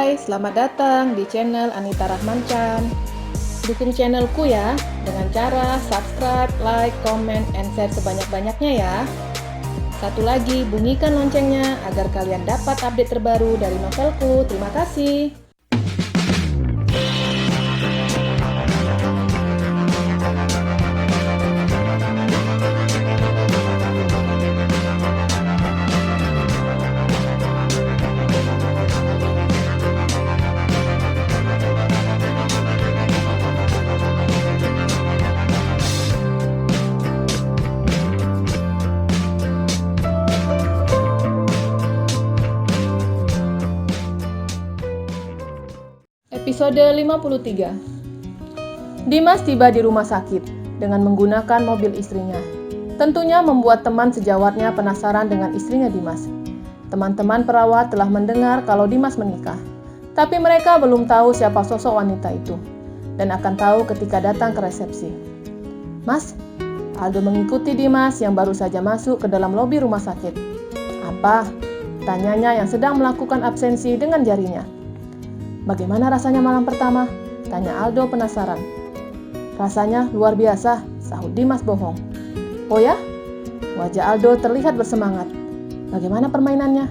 Hai, selamat datang di channel Anita Rahmanchan. Dukung channelku ya dengan cara subscribe, like, comment, and share sebanyak-banyaknya ya. Satu lagi, bunyikan loncengnya agar kalian dapat update terbaru dari novelku. Terima kasih. Episode 53. Dimas tiba di rumah sakit dengan menggunakan mobil istrinya. Tentunya membuat teman sejawatnya penasaran dengan istrinya Dimas. Teman-teman perawat telah mendengar kalau Dimas menikah, tapi mereka belum tahu siapa sosok wanita itu dan akan tahu ketika datang ke resepsi. "Mas," Aldo mengikuti Dimas yang baru saja masuk ke dalam lobi rumah sakit. "Apa?" tanyanya yang sedang melakukan absensi dengan jarinya. "Bagaimana rasanya malam pertama?" tanya Aldo penasaran. "Rasanya luar biasa," sahut Dimas bohong. "Oh ya?" Wajah Aldo terlihat bersemangat. "Bagaimana permainannya?"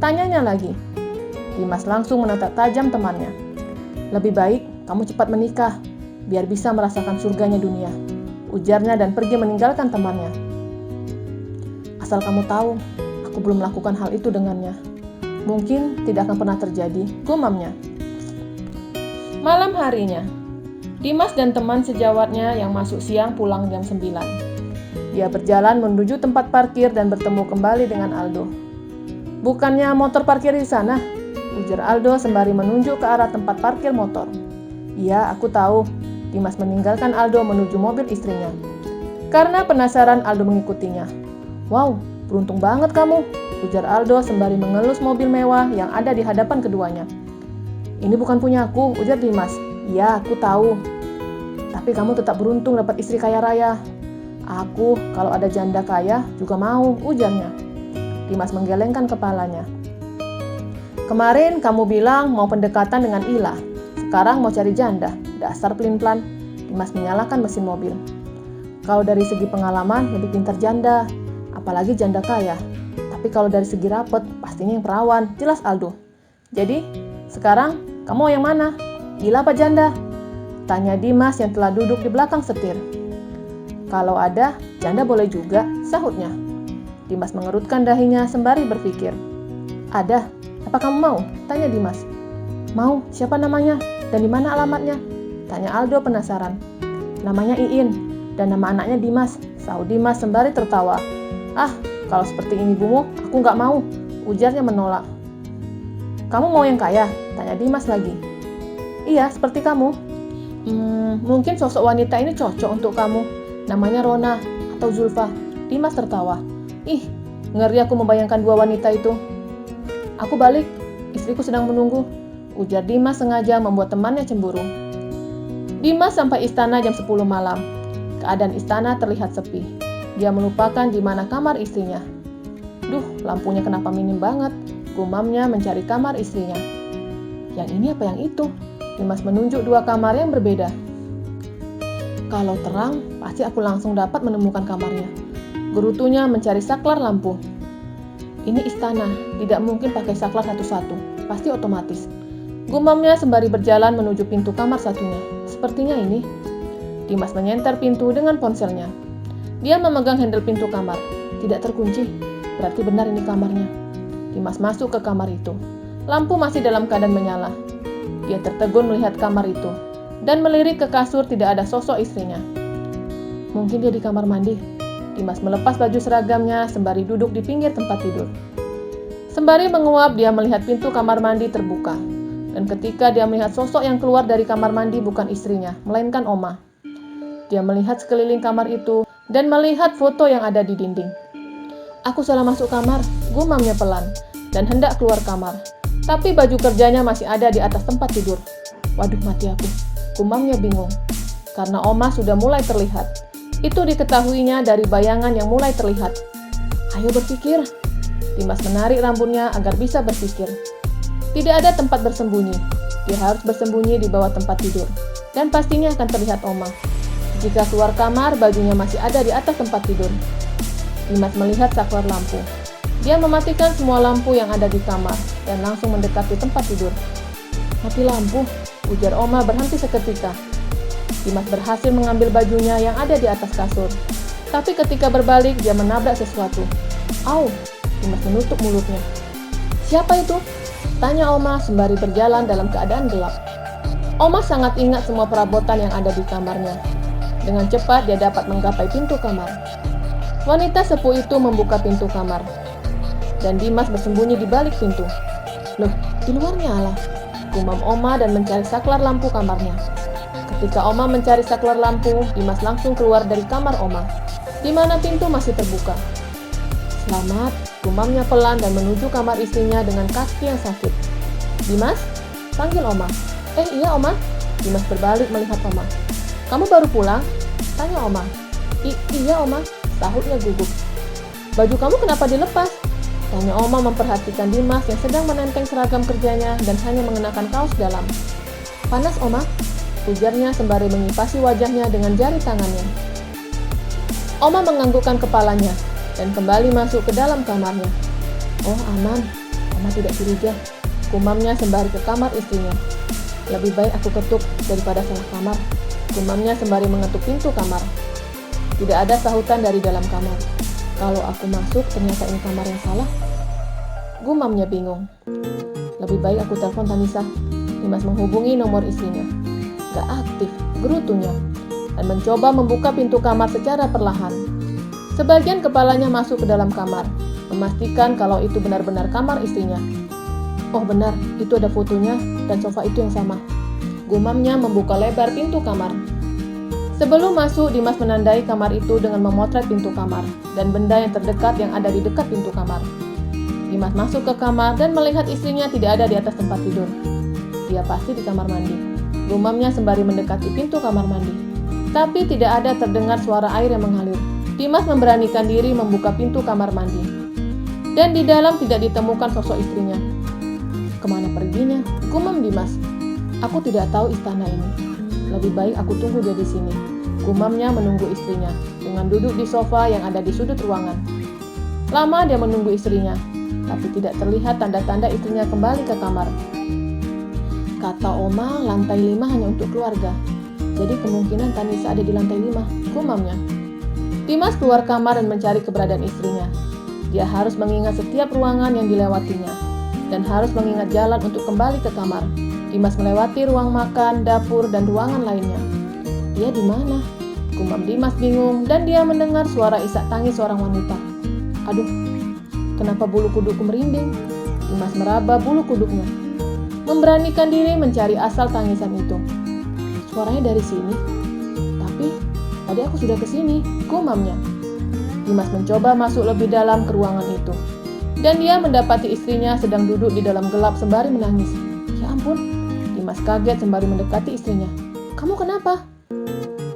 tanyanya lagi. Dimas langsung menatap tajam temannya. "Lebih baik kamu cepat menikah, biar bisa merasakan surganya dunia," ujarnya dan pergi meninggalkan temannya. "Asal kamu tahu, aku belum melakukan hal itu dengannya. Mungkin tidak akan pernah terjadi," gumamnya. Malam harinya, Dimas dan teman sejawatnya yang masuk siang pulang jam 9. Dia berjalan menuju tempat parkir dan bertemu kembali dengan Aldo. "Bukannya motor parkir di sana?" ujar Aldo sembari menunjuk ke arah tempat parkir motor. "Iya, aku tahu." Dimas meninggalkan Aldo menuju mobil istrinya. Karena penasaran, Aldo mengikutinya. "Wow, beruntung banget kamu," ujar Aldo sembari mengelus mobil mewah yang ada di hadapan keduanya. "Ini bukan punya aku," ujar Dimas. "Iya, aku tahu. Tapi kamu tetap beruntung dapat istri kaya raya." "Aku, kalau ada janda kaya, juga mau," ujarnya. Dimas menggelengkan kepalanya. "Kemarin kamu bilang mau pendekatan dengan Ila. Sekarang mau cari janda. Dasar pelin-pelan." Dimas menyalakan mesin mobil. "Kalau dari segi pengalaman, lebih pintar janda. Apalagi janda kaya. Tapi kalau dari segi rapet, pastinya yang perawan," jelas Aldo. "Jadi, sekarang kamu mau yang mana? Ila apa janda?" tanya Dimas yang telah duduk di belakang setir. "Kalau ada, janda boleh juga," sahutnya. Dimas mengerutkan dahinya sembari berpikir. "Ada, apa kamu mau?" tanya Dimas. "Mau, siapa namanya? Dan di mana alamatnya?" tanya Aldo penasaran. "Namanya Iin, dan nama anaknya Dimas," sahut Dimas sembari tertawa. "Ah, kalau seperti ini ibumu, aku nggak mau," ujarnya menolak. "Kamu mau yang kaya?" tanya Dimas lagi. "Iya, seperti kamu." Mungkin sosok wanita ini cocok untuk kamu. Namanya Rona atau Zulfa." Dimas tertawa. "Ih, ngeri aku membayangkan dua wanita itu." "Aku balik, istriku sedang menunggu," ujar Dimas sengaja membuat temannya cemburu. Dimas sampai istana jam 10 malam. Keadaan istana terlihat sepi. Dia melupakan di mana kamar istrinya. "Duh, lampunya kenapa minim banget?" gumamnya mencari kamar istrinya. "Yang ini apa yang itu?" Dimas menunjuk dua kamar yang berbeda. "Kalau terang, pasti aku langsung dapat menemukan kamarnya." Gerutunya mencari saklar lampu. "Ini istana, tidak mungkin pakai saklar satu-satu, pasti otomatis," gumamnya sembari berjalan menuju pintu kamar satunya. "Sepertinya ini." Dimas menyenter pintu dengan ponselnya. Dia memegang handle pintu kamar. Tidak terkunci, berarti benar ini kamarnya. Dimas masuk ke kamar itu. Lampu masih dalam keadaan menyala. Dia tertegun melihat kamar itu dan melirik ke kasur, tidak ada sosok istrinya. Mungkin dia di kamar mandi. Dimas melepas baju seragamnya sembari duduk di pinggir tempat tidur. Sembari menguap, dia melihat pintu kamar mandi terbuka. Dan ketika dia melihat sosok yang keluar dari kamar mandi bukan istrinya, melainkan Oma. Dia melihat sekeliling kamar itu dan melihat foto yang ada di dinding. "Aku salah masuk kamar," gumamnya pelan, dan hendak keluar kamar. Tapi baju kerjanya masih ada di atas tempat tidur. "Waduh, mati aku," gumamnya bingung. Karena Oma sudah mulai terlihat. Itu diketahuinya dari bayangan yang mulai terlihat. "Ayo berpikir." Dimas menarik rambutnya agar bisa berpikir. Tidak ada tempat bersembunyi. Dia harus bersembunyi di bawah tempat tidur. Dan pastinya akan terlihat Oma. Jika keluar kamar, bajunya masih ada di atas tempat tidur. Dimas melihat saklar lampu. Dia mematikan semua lampu yang ada di kamar dan langsung mendekati tempat tidur. Mati lampu, ujar Oma berhenti seketika. Dimas berhasil mengambil bajunya yang ada di atas kasur. Tapi ketika berbalik, dia menabrak sesuatu. Au, Dimas menutup mulutnya. Siapa itu? Tanya Oma sembari berjalan dalam keadaan gelap. Oma sangat ingat semua perabotan yang ada di kamarnya. Dengan cepat dia dapat menggapai pintu kamar. Wanita sepuh itu membuka pintu kamar. Dan Dimas bersembunyi di balik pintu. Loh, di luar nyala. Gumam Oma dan mencari saklar lampu kamarnya. Ketika Oma mencari saklar lampu, Dimas langsung keluar dari kamar Oma, di mana pintu masih terbuka. Selamat, gumamnya pelan dan menuju kamar istrinya dengan kaki yang sakit. Dimas? Panggil Oma. Iya Oma. Dimas berbalik melihat Oma. Kamu baru pulang? Tanya Oma. Iya Oma, sahutnya gugup. Baju kamu kenapa dilepas? Tanya Oma memperhatikan Dimas yang sedang menenteng seragam kerjanya dan hanya mengenakan kaos dalam. Panas Oma, ujarnya sembari mengipasi wajahnya dengan jari tangannya. Oma menganggukkan kepalanya dan kembali masuk ke dalam kamarnya. Oh aman, Oma tidak curiga, gumamnya sembari ke kamar istrinya. Lebih baik aku ketuk daripada salah kamar, gumamnya sembari mengetuk pintu kamar. Tidak ada sahutan dari dalam kamar. Kalau aku masuk ternyata ini kamar yang salah. Gumamnya bingung. Lebih baik aku telepon Tanisa. Dimas menghubungi nomor istrinya. Gak aktif, gerutunya. Dan mencoba membuka pintu kamar secara perlahan. Sebagian kepalanya masuk ke dalam kamar, memastikan kalau itu benar-benar kamar istrinya. Oh benar, itu ada fotonya dan sofa itu yang sama. Gumamnya membuka lebar pintu kamar. Sebelum masuk, Dimas menandai kamar itu dengan memotret pintu kamar dan benda yang terdekat yang ada di dekat pintu kamar. Dimas masuk ke kamar dan melihat istrinya tidak ada di atas tempat tidur. Dia pasti di kamar mandi. Gumamnya sembari mendekati pintu kamar mandi. Tapi tidak ada terdengar suara air yang mengalir. Dimas memberanikan diri membuka pintu kamar mandi. Dan di dalam tidak ditemukan sosok istrinya. Kemana perginya? Gumam Dimas. Aku tidak tahu istana ini. Lebih baik aku tunggu dia di sini. Gumamnya menunggu istrinya dengan duduk di sofa yang ada di sudut ruangan. Lama dia menunggu istrinya, tapi tidak terlihat tanda-tanda istrinya kembali ke kamar. Kata Oma, lantai 5 hanya untuk keluarga. Jadi kemungkinan Tanisa ada di lantai 5, gumamnya. Dimas keluar kamar dan mencari keberadaan istrinya. Dia harus mengingat setiap ruangan yang dilewatinya dan harus mengingat jalan untuk kembali ke kamar. Dimas melewati ruang makan, dapur, dan ruangan lainnya. Dia di mana? Gumam Dimas bingung dan dia mendengar suara isak tangis seorang wanita. Aduh, kenapa bulu kudukku merinding? Dimas meraba bulu kuduknya. Memberanikan diri mencari asal tangisan itu. Suaranya dari sini. Tapi, tadi aku sudah ke sini, gumamnya. Dimas mencoba masuk lebih dalam ke ruangan itu. Dan dia mendapati istrinya sedang duduk di dalam gelap sembari menangis. Ya ampun, Dimas kaget sembari mendekati istrinya. Kamu kenapa?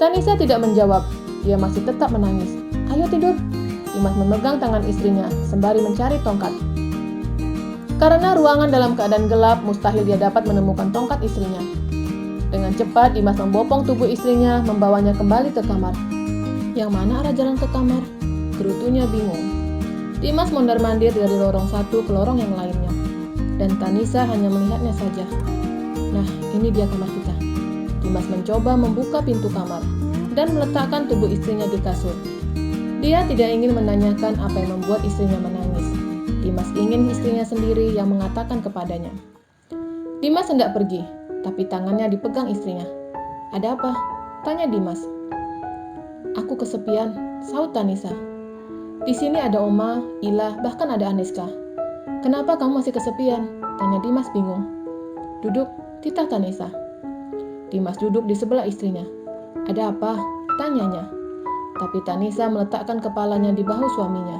Tanisa tidak menjawab, dia masih tetap menangis. Ayo tidur. Dimas memegang tangan istrinya sembari mencari tongkat. Karena ruangan dalam keadaan gelap, mustahil dia dapat menemukan tongkat istrinya. Dengan cepat Dimas membopong tubuh istrinya, membawanya kembali ke kamar. Yang mana arah jalan ke kamar? Gerutunya bingung. Dimas mondar-mandir dari lorong satu ke lorong yang lainnya. Dan Tanisa hanya melihatnya saja. Nah, ini dia kamar kita. Dimas mencoba membuka pintu kamar dan meletakkan tubuh istrinya di kasur. Dia tidak ingin menanyakan apa yang membuat istrinya menangis. Dimas ingin istrinya sendiri yang mengatakan kepadanya. Dimas hendak pergi, tapi tangannya dipegang istrinya. Ada apa? Tanya Dimas. Aku kesepian, sahut Tanisa. Di sini ada Oma, Ila, bahkan ada Aniska. Kenapa kamu masih kesepian? Tanya Dimas bingung. Duduk, titah Tanisa. Dimas duduk di sebelah istrinya. Ada apa? Tanyanya. Tapi Tanisa meletakkan kepalanya di bahu suaminya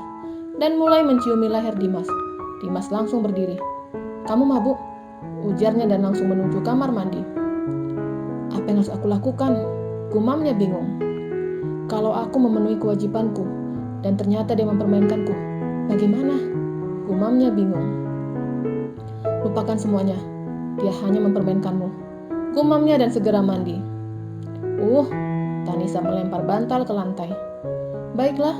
dan mulai menciumi leher Dimas. Dimas langsung berdiri. Kamu mabuk? Ujarnya dan langsung menuju kamar mandi. Apa yang harus aku lakukan? Gumamnya bingung. Kalau aku memenuhi kewajibanku dan ternyata dia mempermainkanku, bagaimana? Gumamnya bingung. Lupakan semuanya. Dia hanya mempermainkanmu. Gumamnya dan segera mandi. Tanisa melempar bantal ke lantai. Baiklah,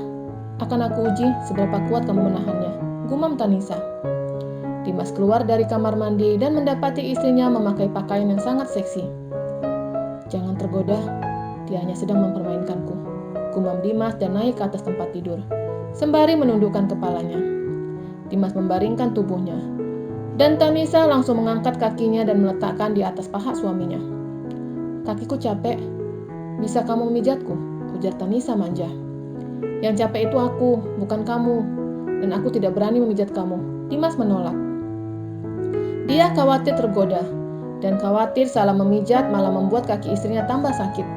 akan aku uji seberapa kuat kamu menahannya, gumam Tanisa. Dimas keluar dari kamar mandi dan mendapati istrinya memakai pakaian yang sangat seksi. Jangan tergoda, dia hanya sedang mempermainkanku, gumam Dimas dan naik ke atas tempat tidur, sembari menundukkan kepalanya. Dimas membaringkan tubuhnya, dan Tanisa langsung mengangkat kakinya dan meletakkan di atas paha suaminya. Kakiku capek, bisa kamu memijatku? Ujar Tanisa manja. Yang capek itu aku, bukan kamu, dan aku tidak berani memijat kamu. Dimas menolak. Dia khawatir tergoda, dan khawatir salah memijat malah membuat kaki istrinya tambah sakit.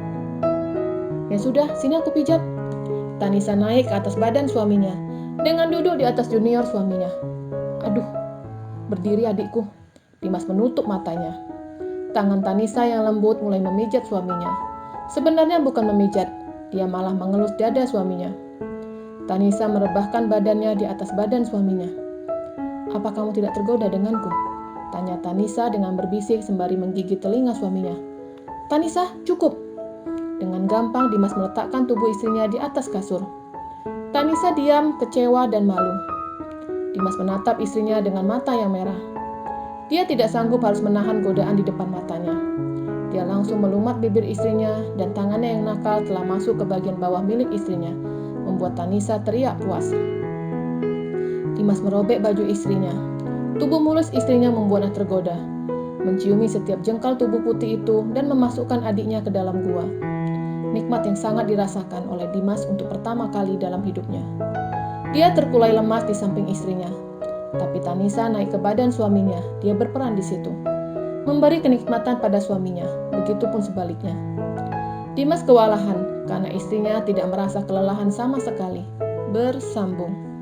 Ya sudah, sini aku pijat. Tanisa naik ke atas badan suaminya, dengan duduk di atas junior suaminya. Aduh, berdiri adikku. Dimas menutup matanya. Tangan Tanisa yang lembut mulai memijat suaminya. Sebenarnya bukan memijat, dia malah mengelus dada suaminya. Tanisa merebahkan badannya di atas badan suaminya. Apa kamu tidak tergoda denganku? Tanya Tanisa dengan berbisik sembari menggigit telinga suaminya. Tanisa, cukup. Dengan gampang Dimas meletakkan tubuh istrinya di atas kasur. Tanisa diam, kecewa dan malu. Dimas menatap istrinya dengan mata yang merah. Dia tidak sanggup harus menahan godaan di depan matanya. Dia langsung melumat bibir istrinya dan tangannya yang nakal telah masuk ke bagian bawah milik istrinya, membuat Tanisa teriak puas. Dimas merobek baju istrinya. Tubuh mulus istrinya membuatnya tergoda, menciumi setiap jengkal tubuh putih itu dan memasukkan adiknya ke dalam gua. Nikmat yang sangat dirasakan oleh Dimas untuk pertama kali dalam hidupnya. Dia terkulai lemas di samping istrinya, tapi Tanisa naik ke badan suaminya. Dia berperan di situ, memberi kenikmatan pada suaminya, begitupun sebaliknya. Dimas kewalahan karena istrinya tidak merasa kelelahan sama sekali. Bersambung.